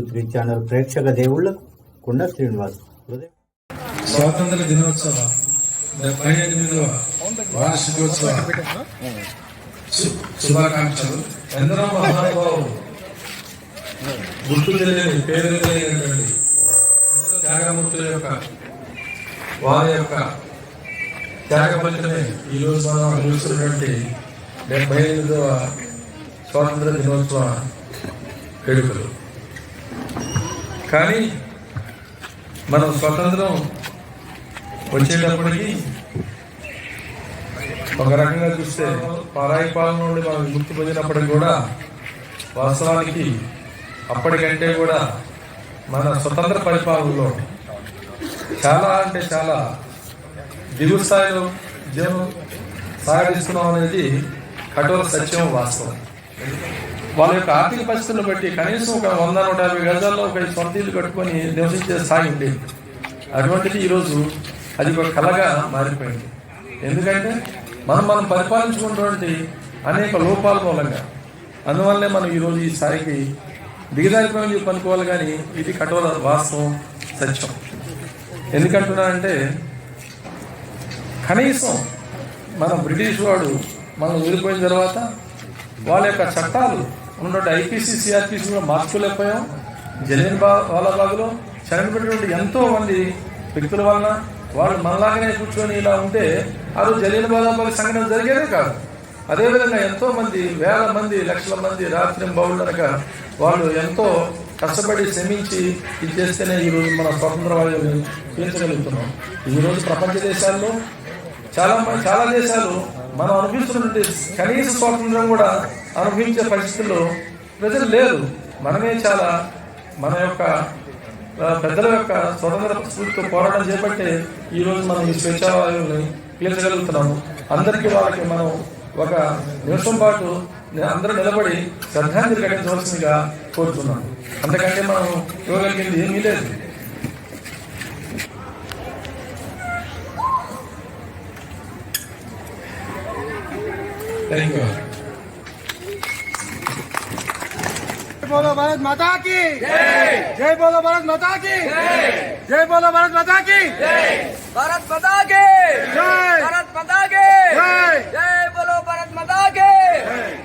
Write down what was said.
Three channel ప్రేక్షక దేవుళ్లకు కుండ శ్రీనివాస్ స్వాతంత్ర దినోత్సవ 78వ వార్షికోత్సవ శుభాకాంక్షలు. ఎందరో మహానుభావులు గుర్తు తెలియని పేరు తెలియనటువంటి త్యాగమూర్తుల యొక్క వారి యొక్క త్యాగ ఫలితమే ఈరోజు మనం చూస్తున్నటువంటి 78వ స్వాతంత్ర దినోత్సవ వేడుకలు. కానీ మనం స్వతంత్రం వచ్చేటప్పటికి ఒక రకంగా చూస్తే పరాయి పాలన నుండి మనం విముక్తి పొందినప్పటికి కూడా వాస్తవానికి అప్పటికంటే కూడా మన స్వతంత్ర పరిపాలనలో చాలా అంటే చాలా దిగువ స్థాయిలో జీవనం సాగిస్తున్నాం అనేది కఠోర సత్యం, వాస్తవం. వాళ్ళ యొక్క ఆర్థిక పరిస్థితులను బట్టి కనీసం ఒక 100-150 గజాల్లో ఒక సొంత ఇల్లు కట్టుకొని నివసించే స్థాయి ఉండేది. అటువంటిది ఈరోజు అది ఒక కళగా మారిపోయింది. ఎందుకంటే మనం పరిపాలించుకున్నటువంటి అనేక లోపాల మూలంగా, అందువల్లే మనం ఈరోజు ఈ స్థాయికి దిగజారిపోయింది పనుకోవాలి. కానీ ఇది కఠోర వాస్తవం, సత్యం. ఎందుకంటున్నానంటే కనీసం మన బ్రిటిష్ వాడు మనం ఊరిపోయిన తర్వాత వాళ్ళ యొక్క చట్టాలు ఉన్నటువంటి ఐపీసీ సిఆర్పీసీలో మార్చుకోలేకపోయాం. జలియన్వాలాబాగ్లో చనిపోయినటువంటి ఎంతో మంది వ్యక్తుల వలన వాళ్ళు మనలాగానే కూర్చొని ఇలా ఉంటే ఆ రోజు జలియన్వాలాబాగ్ సంఘటన జరిగేదే కాదు. అదేవిధంగా ఎంతో మంది, వేల మంది, లక్షల మంది రాత్రి బౌళ్ళనక వాళ్ళు ఎంతో కష్టపడి శ్రమించి ఇది చేస్తేనే ఈరోజు మన స్వతంత్ర వాయువుని పీల్చగలుగుతున్నాం. ఈరోజు ప్రపంచ దేశాల్లో చాలా దేశాలు మనం అనుభవిస్తున్నటువంటి కనీస స్వాతంత్రం కూడా అనుభవించే పరిస్థితుల్లో ప్రజలు లేరు. మనమే చాలా మన యొక్క పెద్దల యొక్క స్వతంత్ర స్ఫూర్తితో పోరాటం చేపట్టే ఈరోజు మనం ఈ స్వేచ్ఛావాయువుని పీల్చగలుగుతున్నాము. అందరికీ వాళ్ళకి మనం ఒక నిమిషం పాటు అందరూ నిలబడి శ్రద్ధాంజలి ఘటించవలసిందిగా కోరుతున్నాము. అంతకంటే మనం ఇవ్వగలిగింది ఏమీ లేదు. Thank you. बोलो भारत माता की जय, जय बोलो भारत माता की जय, जय बोलो भारत माता की जय, भारत माता की जय, भारत माता की जय, जय बोलो भारत माता की।